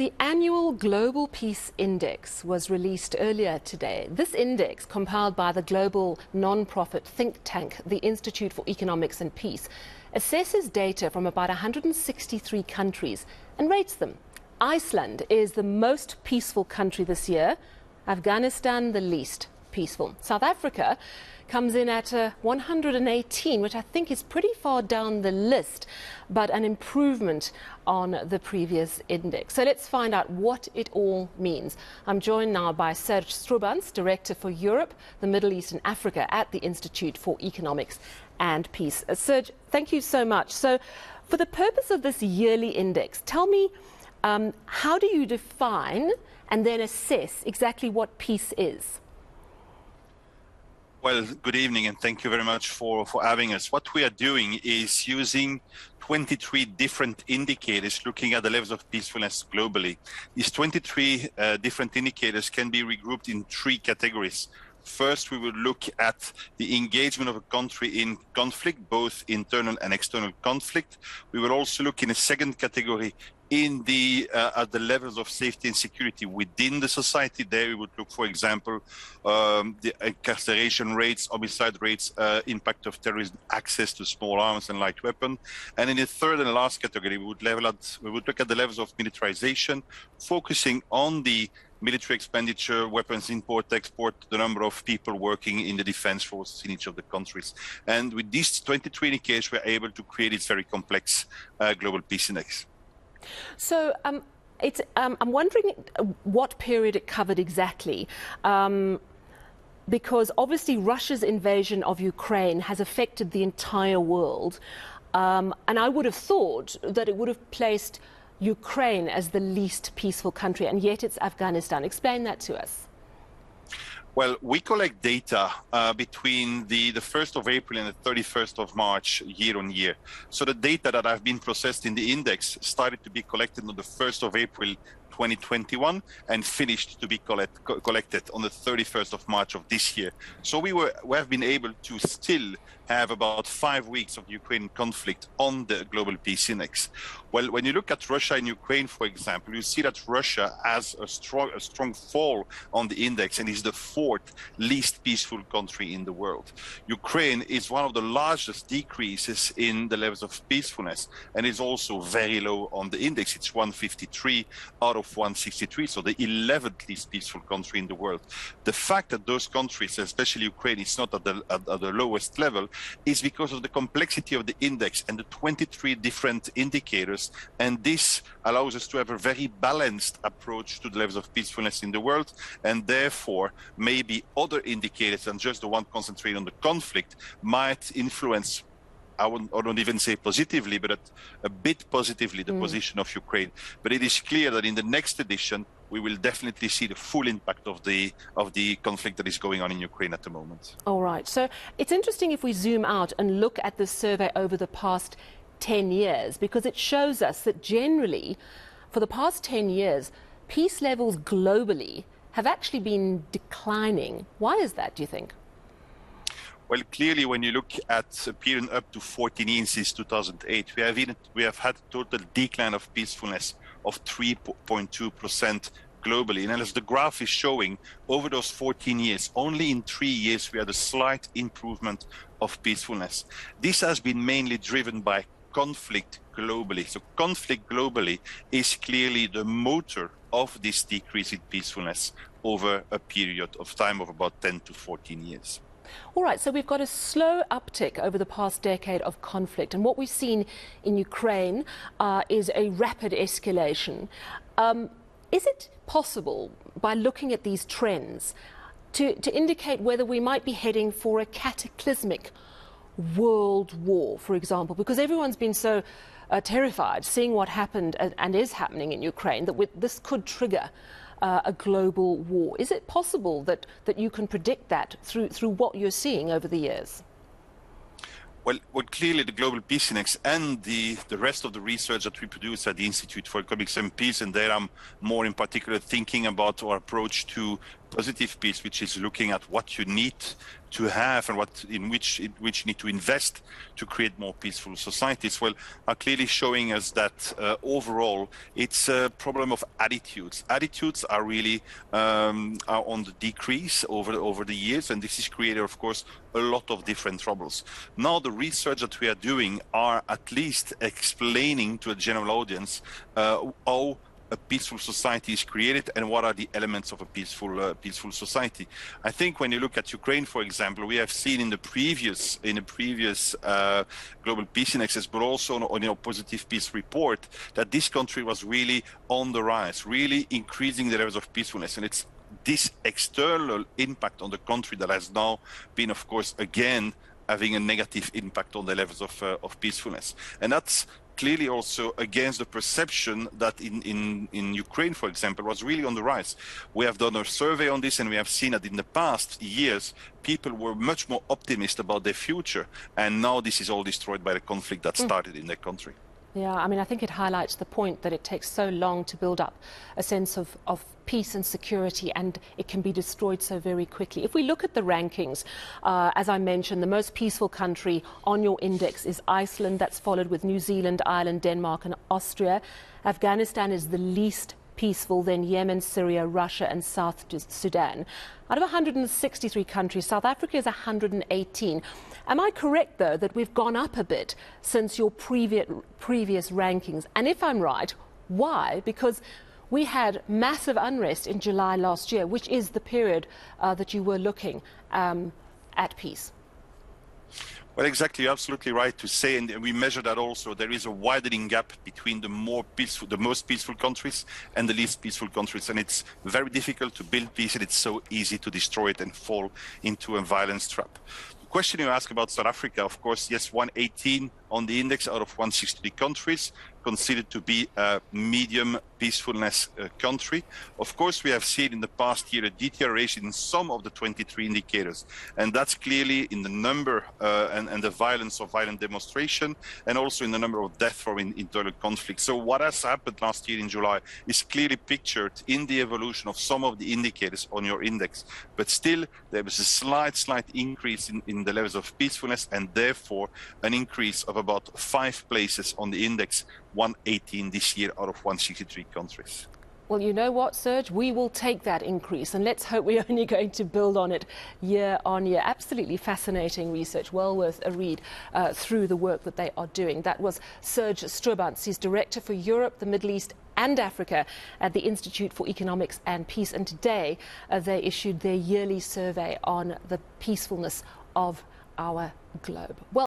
The annual Global Peace Index was released earlier today. This index, compiled by the global non-profit think tank, the Institute for Economics and Peace, assesses data from about 163 countries and rates them. Iceland is the most peaceful country this year, Afghanistan the least peaceful. South Africa comes in at 118, which I think is pretty far down the list, but an improvement on the previous index. So let's find out what it all means. I'm joined now by Serge Stroobants, Director for Europe, the Middle East and Africa at the Institute for Economics and Peace. Serge, thank you so much. So for the purpose of this yearly index, tell me, how do you define and then assess exactly what peace is? Well, good evening, and thank you very much for having us. What we are doing is using 23 different indicators looking at the levels of peacefulness globally. These 23 different indicators can be regrouped in three categories. First, we will look at the engagement of a country in conflict, both internal and external conflict. We will also look in a second category in at the levels of safety and security within the society. There we would look, for example, the incarceration rates, homicide rates, impact of terrorism, access to small arms and light weapons. And in the third and last category, we would look at the levels of militarization, focusing on the military expenditure, weapons import, export, the number of people working in the defense forces in each of the countries. And with these 23 indicators, we're able to create this very complex global peace index. So I'm wondering what period it covered exactly, because obviously Russia's invasion of Ukraine has affected the entire world, and I would have thought that it would have placed Ukraine as the least peaceful country, and yet it's Afghanistan. Explain that to us. Well, we collect data between the 1st of April and the 31st of March year on year. So the data that have been processed in the index started to be collected on the 1st of April 2021 and finished to be collected on the 31st of March of this year. So we have been able to still have about 5 weeks of the Ukraine conflict on the Global Peace Index. Well, when you look at Russia and Ukraine, for example, you see that Russia has a strong fall on the index and is the fourth least peaceful country in the world. Ukraine is one of the largest decreases in the levels of peacefulness and is also very low on the index. It's 153 out of 163, so the 11th least peaceful country in the world. The fact that those countries, especially Ukraine, is not at the lowest level is because of the complexity of the index and the 23 different indicators, and this allows us to have a very balanced approach to the levels of peacefulness in the world, and therefore maybe other indicators than just the one concentrated on the conflict might influence, I don't even say positively, but a bit positively the position of Ukraine. But it is clear that in the next edition, we will definitely see the full impact of the conflict that is going on in Ukraine at the moment. All right. So it's interesting if we zoom out and look at this survey over the past 10 years, because it shows us that generally, for the past 10 years, peace levels globally have actually been declining. Why is that, do you think? Well, clearly, when you look at a period up to 14 years since 2008, we have had a total decline of peacefulness of 3.2% globally. And as the graph is showing, over those 14 years, only in 3 years, we had a slight improvement of peacefulness. This has been mainly driven by conflict globally. So conflict globally is clearly the motor of this decrease in peacefulness over a period of time of about 10 to 14 years. All right, so we've got a slow uptick over the past decade of conflict, and what we've seen in Ukraine is a rapid escalation. Is it possible, by looking at these trends, to indicate whether we might be heading for a cataclysmic world war, for example? Because everyone's been so terrified seeing what happened and is happening in Ukraine that this could trigger a global war. Is it possible that you can predict that through what you're seeing over the years? Well, clearly the Global Peace Index and the rest of the research that we produce at the Institute for Economics and Peace, and there I'm more in particular thinking about our approach to positive piece, which is looking at what you need to have and which you need to invest to create more peaceful societies, well, are clearly showing us that overall it's a problem of attitudes. Attitudes are really are on the decrease over the years, and this has created, of course, a lot of different troubles. Now the research that we are doing are at least explaining to a general audience how a peaceful society is created and what are the elements of a peaceful society. I think when you look at Ukraine, for example, we have seen in the previous global peace indexes, but also on positive peace report, that this country was really on the rise, really increasing the levels of peacefulness, and it's this external impact on the country that has now been, of course, again having a negative impact on the levels of peacefulness, and that's clearly also against the perception that in Ukraine, for example, was really on the rise. We have done a survey on this, and we have seen that in the past years, people were much more optimistic about their future, and now this is all destroyed by the conflict that started in their country. Yeah, I mean, I think it highlights the point that it takes so long to build up a sense of peace and security, and it can be destroyed so very quickly. If we look at the rankings, as I mentioned, the most peaceful country on your index is Iceland. That's followed with New Zealand, Ireland, Denmark and Austria. Afghanistan is the least peaceful, then Yemen, Syria, Russia and South Sudan. Out of 163 countries, South Africa is 118. Am I correct, though, that we've gone up a bit since your previous rankings? And if I'm right, why? Because we had massive unrest in July last year, which is the period that you were looking at peace. Well, exactly. You're absolutely right to say, and we measure that also. There is a widening gap between the most peaceful countries and the least peaceful countries, and it's very difficult to build peace, and it's so easy to destroy it and fall into a violence trap. The question you ask about South Africa, of course, yes, 118 on the index out of 160 countries, considered to be a medium peacefulness country. Of course, we have seen in the past year a deterioration in some of the 23 indicators, and that's clearly in the number and the violence of violent demonstration, and also in the number of deaths from internal conflict. So what has happened last year in July is clearly pictured in the evolution of some of the indicators on your index, but still there was a slight increase in the levels of peacefulness, and therefore an increase of about 5 places on the index, 118 this year out of 163 countries. Well, you know what, Serge? We will take that increase, and let's hope we're only going to build on it year on year. Absolutely fascinating research, well worth a read through the work that they are doing. That was Serge Stroobants. He's Director for Europe, the Middle East and Africa at the Institute for Economics and Peace. And today they issued their yearly survey on the peacefulness of our globe. Well,